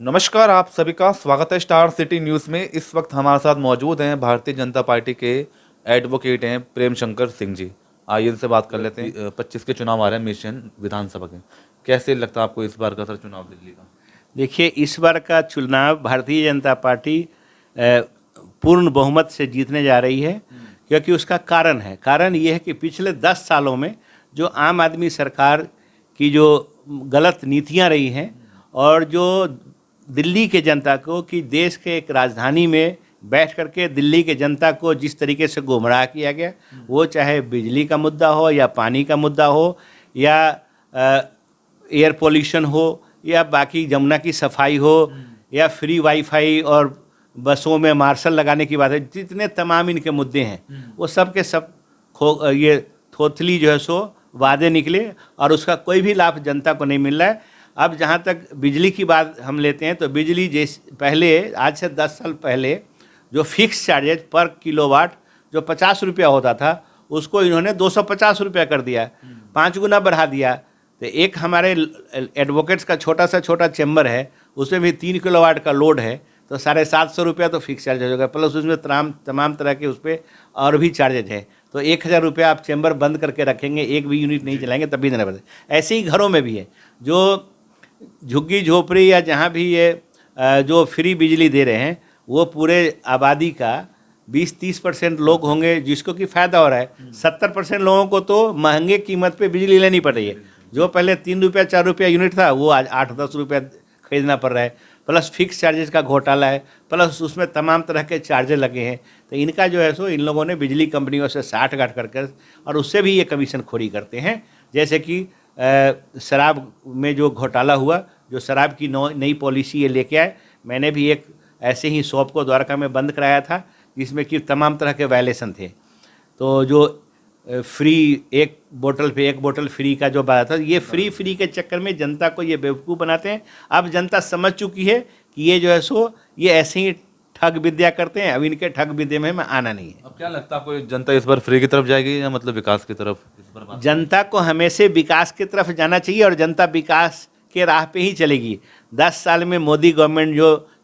नमस्कार, आप सभी का स्वागत है स्टार सिटी न्यूज़ में। इस वक्त हमारे साथ मौजूद हैं भारतीय जनता पार्टी के एडवोकेट हैं प्रेम शंकर सिंह जी। आइए इनसे बात कर लेते हैं। 25 के चुनाव आ रहे हैं मिशन विधानसभा के, कैसे लगता है आपको इस बार का सर चुनाव दिल्ली का? देखिए, इस बार का चुनाव भारतीय जनता पार्टी पूर्ण बहुमत से जीतने जा रही है, क्योंकि उसका कारण ये है कि पिछले 10 सालों में जो आम आदमी सरकार की जो गलत नीतियां रही हैं और जो दिल्ली के जनता को कि देश के एक राजधानी में बैठ करके दिल्ली के जनता को जिस तरीके से गुमराह किया गया, वो चाहे बिजली का मुद्दा हो या पानी का मुद्दा हो या एयर पोल्यूशन हो या बाकी जमुना की सफाई हो या फ्री वाईफाई और बसों में मार्शल लगाने की बात है, जितने तमाम इनके मुद्दे हैं वो सब के सब ये थोथली जो है सो वादे निकले और उसका कोई भी लाभ जनता को नहीं मिल रहा है। अब जहाँ तक बिजली की बात हम लेते हैं तो बिजली जैसे पहले, आज से 10 साल पहले जो फिक्स चार्जेज पर किलोवाट जो 50 रुपया होता था, उसको इन्होंने 250 रुपया कर दिया, 5 गुना बढ़ा दिया। तो एक हमारे एडवोकेट्स का छोटा चैम्बर है, उसमें भी 3 किलोवाट का लोड है, तो 750 रुपया तो फिक्स चार्ज होगा, प्लस उसमें तमाम तरह के उस पर और भी चार्जेज हैं। तो 1000 रुपया आप चैम्बर बंद करके रखेंगे, एक भी यूनिट नहीं चलाएंगे तब भी देना पड़ता है। ऐसे ही घरों में भी है, जो झुग्गी झोपड़ी या जहाँ भी ये जो फ्री बिजली दे रहे हैं, वो पूरे आबादी का 20-30% लोग होंगे जिसको कि फ़ायदा हो रहा है। 70% लोगों को तो महंगे कीमत पे बिजली लेनी पड़ रही है। जो पहले 3 रुपया 4 रुपया यूनिट था, वो आज 8-10 रुपया खरीदना पड़ रहा है, प्लस फिक्स चार्जेस का घोटाला है, प्लस उसमें तमाम तरह के चार्जेस लगे हैं। तो इनका जो है सो इन लोगों ने बिजली कंपनियों से साठ-गांठ करके और उससे भी ये कमीशन खोरी करते हैं। जैसे कि शराब में जो घोटाला हुआ, जो शराब की नई पॉलिसी ये लेके आए, मैंने भी एक ऐसे ही शॉप को द्वारका में बंद कराया था जिसमें कि तमाम तरह के वायलेशन थे। तो जो फ्री एक बोतल फ्री का जो बात था, ये फ्री के चक्कर में जनता को ये बेवकूफ़ बनाते हैं। अब जनता समझ चुकी है कि ये जो है सो ये ऐसे ही ठग विद्या करते हैं, अब इनके ठग विद्या में आना नहीं है। अब क्या लगता है आपको, जनता इस बार फ्री की तरफ जाएगी या मतलब विकास की तरफ? इस बार जनता को हमेशा विकास की तरफ जाना चाहिए और जनता विकास के राह पे ही चलेगी। 10 साल में मोदी गवर्नमेंट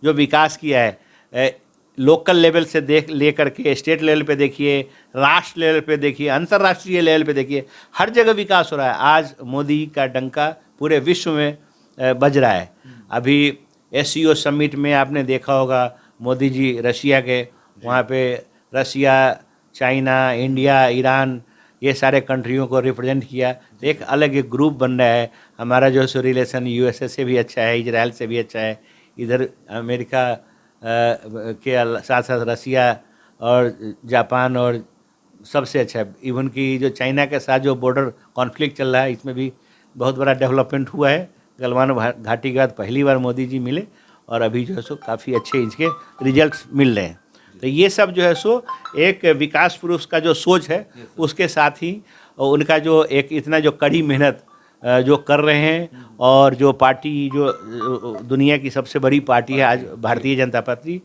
जो विकास किया है, लोकल लेवल से ले करके स्टेट लेवल पे देखिए, राष्ट्र लेवल पे देखिए, अंतर्राष्ट्रीय लेवल पे देखिए, हर जगह विकास हो रहा है। आज मोदी का डंका पूरे विश्व में बज रहा है। अभी SCO समिट में आपने देखा होगा, मोदी जी रशिया के वहाँ पे रशिया, चाइना, इंडिया, ईरान, ये सारे कंट्रियों को रिप्रेजेंट किया। तो एक अलग एक ग्रुप बन रहा है। हमारा जो सो रिलेशन USA से भी अच्छा है, इजराइल से भी अच्छा है, इधर अमेरिका के साथ साथ रसिया और जापान और सबसे अच्छा है। इवन कि जो चाइना के साथ जो बॉर्डर कॉन्फ्लिक्ट चल रहा है, इसमें भी बहुत बड़ा डेवलपमेंट हुआ है। गलवान घाटी के बाद पहली बार मोदी जी मिले और अभी जो है सो काफ़ी अच्छे इसके रिजल्ट्स मिल रहे हैं। तो ये सब जो है सो एक विकास पुरुष का जो सोच है, उसके साथ ही उनका जो एक इतना जो कड़ी मेहनत जो कर रहे हैं, और जो पार्टी जो दुनिया की सबसे बड़ी पार्टी है आज भारतीय जनता पार्टी,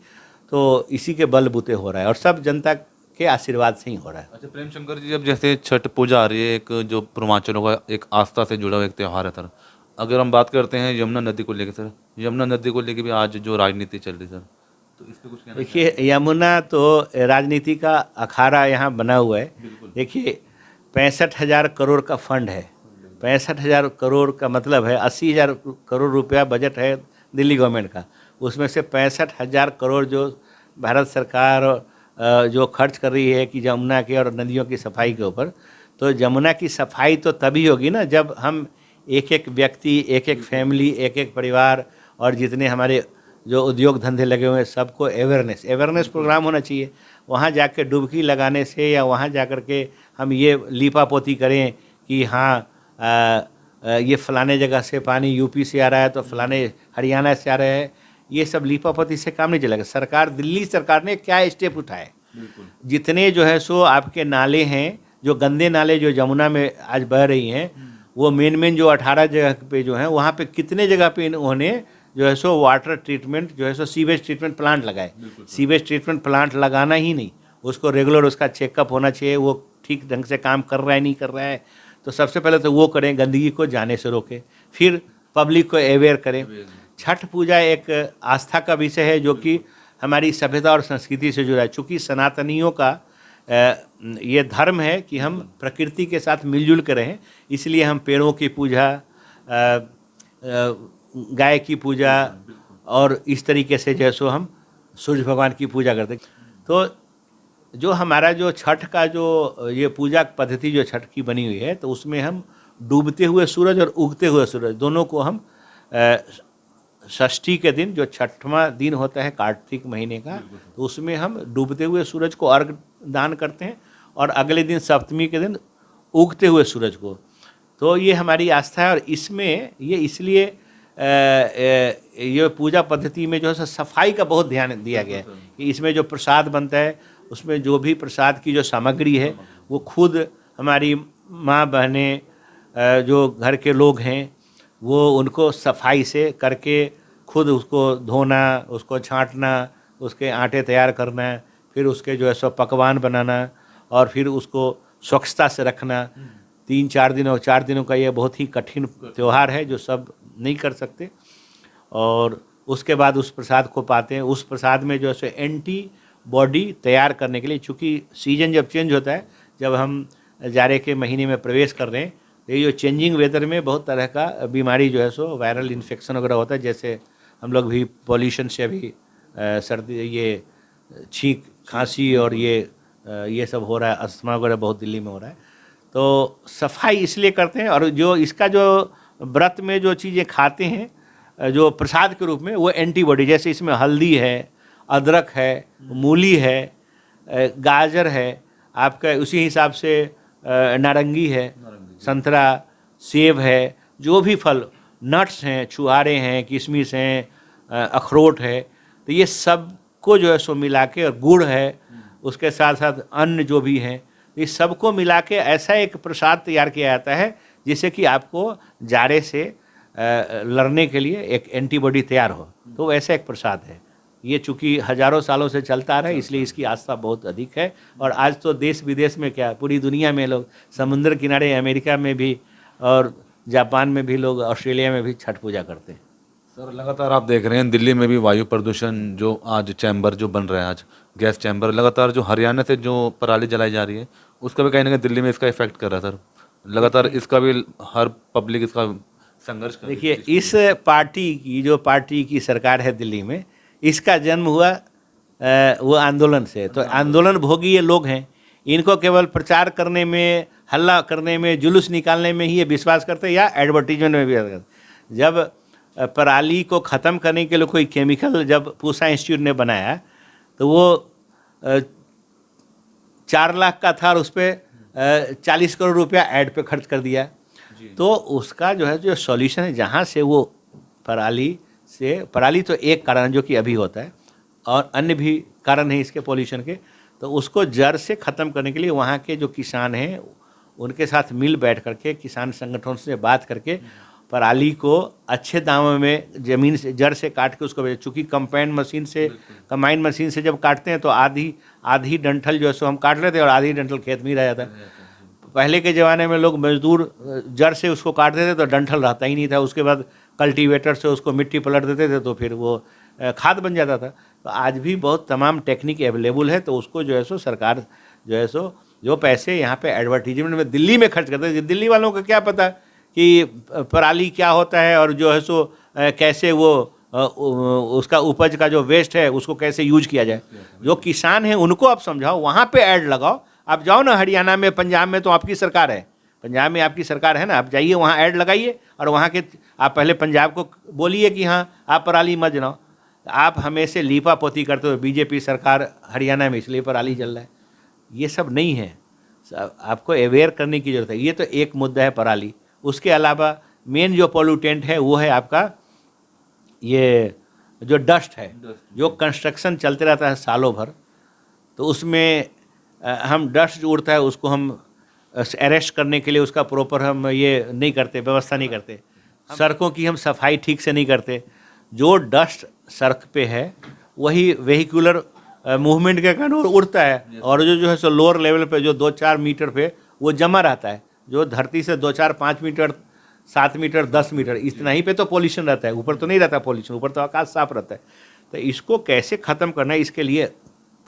तो इसी के बलबूते हो रहा है और सब जनता के आशीर्वाद से ही हो रहा है। अच्छा प्रेम शंकर जी, अब जैसे छठ पूजा आ रही है, एक जो पूर्वांचलों का एक आस्था से जुड़ा हुआ एक त्यौहार है सर। अगर हम बात करते हैं यमुना नदी को लेकर सर, यमुना नदी को लेकर भी आज जो राजनीति चल रही सर, तो इस पर कुछ कहना? देखिए, यमुना तो राजनीति का अखाड़ा यहाँ बना हुआ है। देखिए, 65,000 करोड़ का फंड है। 65,000 करोड़ का मतलब है 80,000 करोड़ रुपया बजट है दिल्ली गवर्नमेंट का। उसमें से 65,000 करोड़ जो भारत सरकार जो खर्च कर रही है कि यमुना के और नदियों की सफाई के ऊपर, तो यमुना की सफाई तो तभी होगी ना जब हम एक एक व्यक्ति, एक एक फैमिली, एक एक परिवार और जितने हमारे जो उद्योग धंधे लगे हुए हैं सबको अवेयरनेस प्रोग्राम होना चाहिए। वहाँ जाकर डुबकी लगाने से या वहाँ जाकर के हम ये लीपापोती करें कि हाँ ये फलाने जगह से पानी UP से आ रहा है तो फलाने हरियाणा से आ रहा है, ये सब लीपापोती से काम नहीं चलेगा। सरकार, दिल्ली सरकार ने क्या स्टेप उठाए, जितने जो है सो आपके नाले हैं, जो गंदे नाले जो यमुना में आज बह रही हैं, वो मेन जो 18 जगह पे जो है, वहाँ पे कितने जगह पे उन्होंने जो है सो वाटर ट्रीटमेंट जो है सो सीवेज ट्रीटमेंट प्लांट लगाए। सीवेज ट्रीटमेंट प्लांट लगाना ही नहीं, उसको रेगुलर उसका चेकअप होना चाहिए, वो ठीक ढंग से काम कर रहा है नहीं कर रहा है। तो सबसे पहले तो वो करें, गंदगी को जाने से रोकें, फिर पब्लिक को अवेयर करें। छठ पूजा एक आस्था का विषय है जो कि हमारी सभ्यता और संस्कृति से जुड़ा है। चूँकि सनातनियों का ये धर्म है कि हम प्रकृति के साथ मिलजुल कर रहें, इसलिए हम पेड़ों की पूजा, गाय की पूजा और इस तरीके से जैसो हम सूर्य भगवान की पूजा करते। तो जो हमारा जो छठ का जो ये पूजा पद्धति जो छठ की बनी हुई है, तो उसमें हम डूबते हुए सूरज और उगते हुए सूरज दोनों को हम षष्ठी के दिन, जो छठवां दिन होता है कार्तिक महीने का, तो उसमें हम डूबते हुए सूरज को अर्घ दान करते हैं और अगले दिन सप्तमी के दिन उगते हुए सूरज को। तो ये हमारी आस्था है और इसमें ये इसलिए ये पूजा पद्धति में जो है सफाई का बहुत ध्यान दिया गया है कि इसमें जो प्रसाद बनता है, उसमें जो भी प्रसाद की जो सामग्री है वो खुद हमारी माँ बहनें, जो घर के लोग हैं, वो उनको सफाई से करके खुद उसको धोना, उसको छांटना, उसके आटे तैयार करना, फिर उसके जो है सो पकवान बनाना और फिर उसको स्वच्छता से रखना। 3-4 दिनों 4 दिनों का ये बहुत ही कठिन त्यौहार है जो सब नहीं कर सकते। और उसके बाद उस प्रसाद को पाते हैं। उस प्रसाद में जो है सो एंटीबॉडी तैयार करने के लिए, चूँकि सीजन जब चेंज होता है, जब हम जाड़े के महीने में प्रवेश कर रहे हैं, तो ये जो चेंजिंग वेदर में बहुत तरह का बीमारी जो है सो वायरल इन्फेक्शन वगैरह होता है। जैसे हम लोग भी पॉल्यूशन से अभी सर्दी, ये छींक खांसी और ये सब हो रहा है, अस्थमा वगैरह बहुत दिल्ली में हो रहा है। तो सफाई इसलिए करते हैं। और जो इसका जो व्रत में जो चीज़ें खाते हैं जो प्रसाद के रूप में, वो एंटीबॉडी, जैसे इसमें हल्दी है, अदरक है, मूली है, गाजर है, आपका उसी हिसाब से नारंगी है, संतरा, सेब है, जो भी फल, नट्स हैं, छुहारे हैं, किशमिश हैं, अखरोट है, तो ये सब को जो है सो मिला के, और गुड़ है, उसके साथ साथ अन्न जो भी हैं, इस सबको मिला के ऐसा एक प्रसाद तैयार किया जाता है जिससे कि आपको जाड़े से लड़ने के लिए एक एंटीबॉडी तैयार हो। तो ऐसा एक प्रसाद है। ये चूँकि हजारों सालों से चलता आ रहा है, इसलिए इसकी आस्था बहुत अधिक है। और आज तो देश विदेश में क्या, पूरी दुनिया में लोग, समुद्र किनारे अमेरिका में भी और जापान में भी लोग, ऑस्ट्रेलिया में भी छठ पूजा करते हैं। सर, लगातार आप देख रहे हैं दिल्ली में भी वायु प्रदूषण, जो आज चैम्बर जो बन रहा है, आज गैस चैम्बर, लगातार जो हरियाणा से जो पराली जलाई जा रही है, उसका भी कहीं ना कहीं दिल्ली में इसका इफेक्ट कर रहा है। सर, लगातार इसका भी हर पब्लिक इसका संघर्ष कर रही है। देखिए, इस पार्टी की, जो पार्टी की सरकार है दिल्ली में, इसका जन्म हुआ वो आंदोलन से। तो आंदोलन भोगी ये लोग हैं, इनको केवल प्रचार करने में, हल्ला करने में, जुलूस निकालने में ही ये विश्वास करते हैं, या एडवर्टीजमेंट में भी करते हैं। जब पराली को ख़त्म करने के लिए कोई केमिकल जब पूसा इंस्टीट्यूट ने बनाया, तो वो 4 लाख का था और उस पर 40 करोड़ रुपया ऐड पे खर्च कर दिया। तो उसका जो है जो सॉल्यूशन है, जहाँ से वो पराली तो एक कारण जो कि अभी होता है, और अन्य भी कारण है इसके पॉल्यूशन के, तो उसको जड़ से ख़त्म करने के लिए वहाँ के जो किसान हैं उनके साथ मिल बैठ करके, किसान संगठनों से बात करके, पराली को अच्छे दामों में ज़मीन से जड़ से काट के उसको बेच। चूँकि कंबाइन मशीन से जब काटते हैं तो आधी डंठल जो है सो हम काट लेते हैं और आधी डंठल खेत में ही रह जाता है। पहले के ज़माने में लोग मजदूर जड़ से उसको काटते थे तो डंठल रहता ही नहीं था, उसके बाद कल्टीवेटर से उसको मिट्टी पलट देते थे तो फिर वो खाद बन जाता था। तो आज भी बहुत तमाम टेक्निक अवेलेबल है, तो उसको जो है सो सरकार जो है सो जो पैसे यहाँ पे एडवर्टीजमेंट में दिल्ली में खर्च करते हैं, दिल्ली वालों को क्या पता कि पराली क्या होता है और जो है सो कैसे वो उसका उपज का जो वेस्ट है उसको कैसे यूज किया जाए। जो किसान हैं उनको आप समझाओ, वहाँ पे ऐड लगाओ। आप जाओ ना हरियाणा में, पंजाब में, तो आपकी सरकार है, पंजाब में आपकी सरकार है ना, आप जाइए वहाँ ऐड लगाइए और वहाँ के आप पहले पंजाब को बोलिए कि हाँ आप पराली मत जलाओ। आप हमेशा लीपा पोती करते हो, बीजेपी सरकार हरियाणा में इसलिए पराली जल रहा है, ये सब नहीं है। आपको अवेयर करने की ज़रूरत है। ये तो एक मुद्दा है पराली। उसके अलावा मेन जो पॉल्यूटेंट है वो है आपका ये जो डस्ट है, जो कंस्ट्रक्शन चलते रहता है सालों भर, तो उसमें हम डस्ट जो उड़ता है उसको हम अरेस्ट करने के लिए उसका प्रॉपर हम ये नहीं करते, व्यवस्था नहीं करते। सड़कों की हम सफाई ठीक से नहीं करते। जो डस्ट सड़क पे है वही वेहिकुलर मूवमेंट के कारण उड़ता है, और जो है सो लोअर लेवल पे जो 2-4 मीटर पे वो जमा रहता है, जो धरती से 2-4-5 मीटर 7 मीटर 10 मीटर इतना ही पे तो पॉल्यूशन रहता है, ऊपर तो नहीं रहता पॉल्यूशन, ऊपर तो आकाश साफ रहता है। तो इसको कैसे ख़त्म करना है, इसके लिए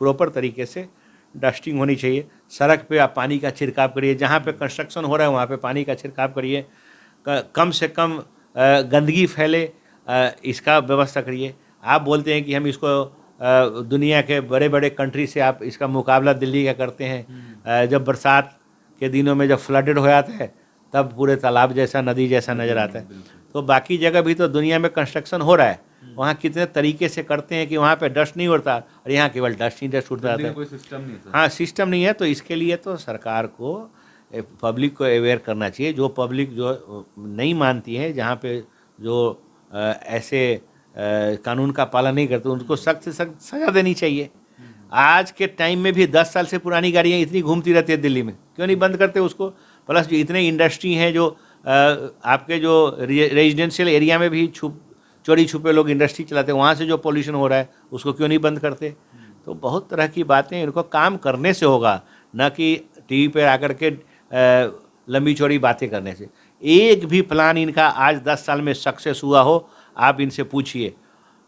प्रॉपर तरीके से डस्टिंग होनी चाहिए। सड़क पे आप पानी का छिड़काव करिए, जहाँ पे कंस्ट्रक्शन हो रहा है वहाँ पे पानी का छिड़काव करिए, कम से कम गंदगी फैले इसका व्यवस्था करिए। आप बोलते हैं कि हम इसको दुनिया के बड़े बड़े कंट्री से आप इसका मुकाबला दिल्ली का करते हैं। जब बरसात के दिनों में जब फ्लडेड हो जाता है तब पूरे तालाब जैसा नदी जैसा नज़र आता है। तो बाकी जगह भी तो दुनिया में कंस्ट्रक्शन हो रहा है, वहाँ कितने तरीके से करते हैं कि वहाँ पे डस्ट नहीं उड़ता, और यहाँ केवल डस्ट ही डस्ट उड़ता रहता है। कोई सिस्टम नहीं था। हाँ, सिस्टम नहीं है। तो इसके लिए तो सरकार को पब्लिक को अवेयर करना चाहिए। जो पब्लिक जो नहीं मानती है, जहाँ पे जो ऐसे कानून का पालन नहीं करते, उनको सख्त से सख्त सज़ा देनी चाहिए। आज के टाइम में भी 10 साल से पुरानी गाड़ियाँ इतनी घूमती रहती है दिल्ली में, क्यों नहीं बंद करते उसको? प्लस जो इतने इंडस्ट्री हैं जो आपके जो रेजिडेंशियल एरिया में भी चोरी छुपे लोग इंडस्ट्री चलाते हैं, वहाँ से जो पोल्यूशन हो रहा है उसको क्यों नहीं बंद करते? तो बहुत तरह की बातें इनको काम करने से होगा, न कि टीवी पर आकर के लंबी चौड़ी बातें करने से। एक भी प्लान इनका आज 10 साल में सक्सेस हुआ हो, आप इनसे पूछिए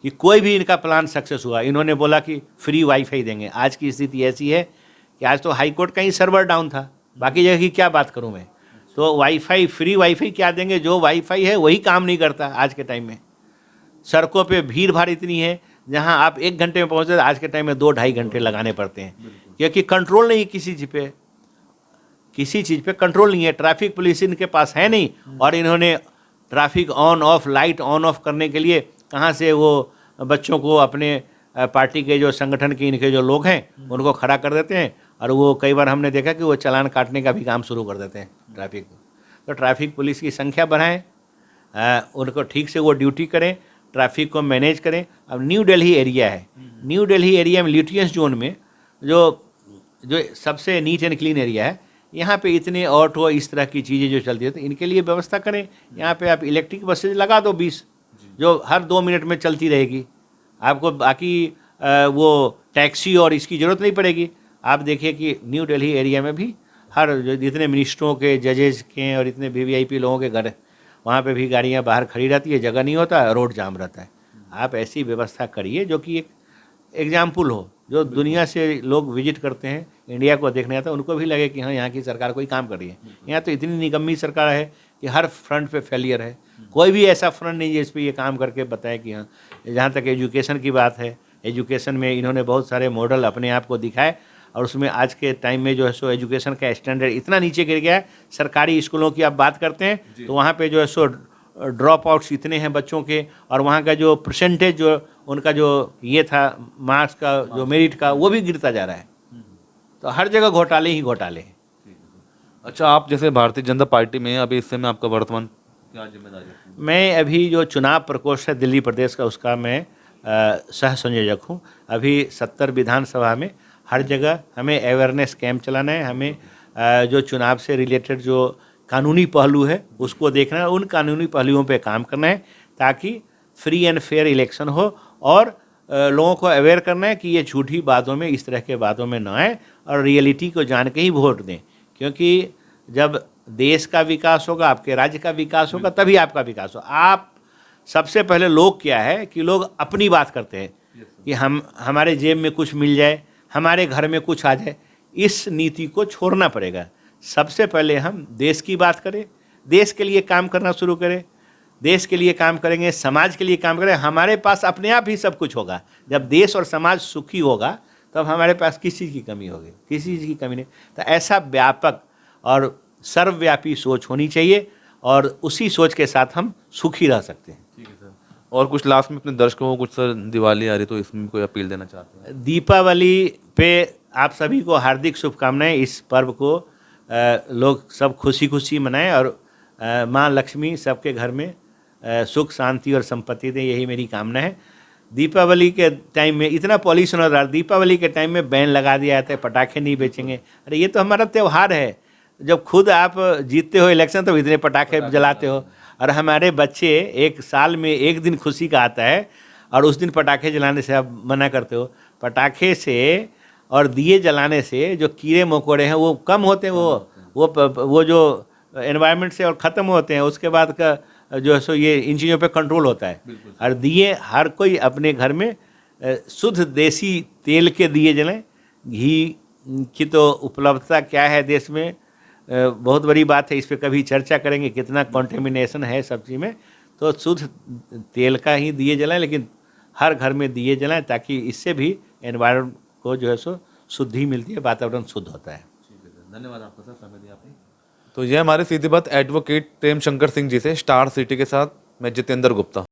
कि कोई भी इनका प्लान सक्सेस हुआ। इन्होंने बोला कि फ्री वाईफाई देंगे। आज की स्थिति ऐसी है कि आज तो हाई कोर्ट का ही सर्वर डाउन था, बाकी जगह की क्या बात करूं मैं। तो वाईफाई, फ्री वाईफाई क्या देंगे? जो वाईफाई है वही काम नहीं करता आज के टाइम में। सड़कों पे भीड़ भाड़ इतनी है, जहां आप 1 घंटे में पहुंचते आज के टाइम में 2-2.5 घंटे लगाने पड़ते हैं, क्योंकि कंट्रोल नहीं है किसी चीज़ पे कंट्रोल नहीं है। ट्रैफिक पुलिस इनके पास है नहीं, और इन्होंने traffic on off, light on off करने के लिए कहाँ से वो बच्चों को अपने पार्टी के जो संगठन के इनके जो लोग हैं उनको खड़ा कर देते हैं, और वो कई बार हमने देखा कि वो चालान काटने का भी काम शुरू कर देते हैं ट्रैफिक को। तो ट्रैफिक पुलिस की संख्या बढ़ाएं, उनको ठीक से वो ड्यूटी करें, ट्रैफिक को मैनेज करें। अब न्यू दिल्ली एरिया है, न्यू दिल्ली एरिया में ल्यूटियंस जोन में जो सबसे नीट एंड क्लीन एरिया है, यहाँ पे इतने ऑटो इस तरह की चीज़ें जो चलती है, तो इनके लिए व्यवस्था करें। यहाँ पे आप इलेक्ट्रिक बसेज लगा दो 20, जो हर 2 मिनट में चलती रहेगी। आपको बाकी वो टैक्सी और इसकी ज़रूरत नहीं पड़ेगी। आप देखिए कि न्यू दिल्ली एरिया में भी हर जितने मिनिस्टरों के, जजेस के और इतने वीवीआईपी लोगों के घर, वहाँ पे भी गाड़ियाँ बाहर खड़ी रहती है, जगह नहीं होता, रोड जाम रहता है। आप ऐसी व्यवस्था करिए जो कि एक एग्जाम्पल हो, जो दुनिया से लोग विजिट करते हैं, इंडिया को देखने आते हैं, उनको भी लगे कि हाँ, यहाँ की सरकार कोई काम कर रही है। यहाँ तो इतनी निकम्मी सरकार है कि हर फ्रंट पे फेलियर है। कोई भी ऐसा फ्रंट नहीं है जिस पे ये काम करके बताए कि हाँ। जहाँ तक एजुकेशन की बात है, एजुकेशन में इन्होंने बहुत सारे मॉडल अपने आप को दिखाए, और उसमें आज के टाइम में जो है सो एजुकेशन का स्टैंडर्ड इतना नीचे गिर गया है। सरकारी स्कूलों की आप बात करते हैं तो वहाँ पे जो है सो ड्रॉप आउट्स इतने हैं बच्चों के, और वहाँ का जो परसेंटेज जो उनका जो ये था मार्क्स का, जो मेरिट का, वो भी गिरता जा रहा है। तो हर जगह घोटाले ही घोटाले हैं। अच्छा, आप जैसे भारतीय जनता पार्टी में अभी इस समय आपका वर्तमान क्या जिम्मेदारी है? मैं अभी जो चुनाव प्रकोष्ठ है दिल्ली प्रदेश का, उसका मैं सह संयोजक हूँ। अभी 70 विधानसभा में हर जगह हमें अवेयरनेस कैंप चलाना है। हमें जो चुनाव से रिलेटेड जो कानूनी पहलू है उसको देखना है, उन कानूनी पहलुओं पे काम करना है, ताकि फ्री एंड फेयर इलेक्शन हो, और लोगों को अवेयर करना है कि ये झूठी बातों में, इस तरह के बातों में ना आए, और रियलिटी को जान के ही वोट दें। क्योंकि जब देश का विकास होगा, आपके राज्य का विकास होगा, तभी आपका विकास हो। आप सबसे पहले लोग क्या है कि लोग अपनी बात करते हैं कि हमारे जेब में कुछ मिल जाए, हमारे घर में कुछ आ जाए। इस नीति को छोड़ना पड़ेगा। सबसे पहले हम देश की बात करें, देश के लिए काम करना शुरू करें। देश के लिए काम करेंगे, समाज के लिए काम करें, हमारे पास अपने आप ही सब कुछ होगा। जब देश और समाज सुखी होगा तब हमारे पास किस चीज़ की कमी होगी? किसी चीज़ की कमी नहीं। तो ऐसा व्यापक और सर्वव्यापी सोच होनी चाहिए, और उसी सोच के साथ हम सुखी रह सकते हैं। ठीक है सर। और कुछ लास्ट में अपने दर्शकों को, कुछ सर दिवाली आ रही तो इसमें कोई अपील देना चाहते हैं? दीपावली पे आप सभी को हार्दिक शुभकामनाएं। इस पर्व को लोग सब खुशी खुशी मनाएं, और माँ लक्ष्मी सबके घर में सुख शांति और संपत्ति दें, यही मेरी कामना है। दीपावली के टाइम में इतना पॉल्यूशन हो रहा है, दीपावली के टाइम में बैन लगा दिया जाता है, पटाखे नहीं बेचेंगे। अरे ये तो हमारा त्यौहार है। जब खुद आप जीतते हो इलेक्शन तो इतने पटाखे जलाते हो, और हमारे बच्चे 1 साल में 1 दिन खुशी का आता है, और उस दिन पटाखे जलाने से आप मना करते हो। पटाखे से और दिए जलाने से जो कीड़े मकोड़े हैं वो कम होते हैं, वो जो एनवायरनमेंट से और ख़त्म होते हैं, उसके बाद का जो है सो ये इन चीज़ों पे कंट्रोल होता है। और दिए हर कोई अपने घर में शुद्ध देसी तेल के दिए जलाएं। घी की तो उपलब्धता क्या है देश में, बहुत बड़ी बात है, इस पे कभी चर्चा करेंगे कितना कॉन्टेमिनेशन है सब्जी में। तो शुद्ध तेल का ही दिए जलाएं, लेकिन हर घर में दिए जलाएं, ताकि इससे भी एनवायरनमेंट को जो है सो शुद्धि मिलती है, वातावरण शुद्ध होता है। धन्यवाद आपका सर, समय दिया आपने। तो ये हमारे सीधी बात एडवोकेट प्रेम शंकर सिंह जी से, स्टार सिटी के साथ मैं जितेंद्र गुप्ता।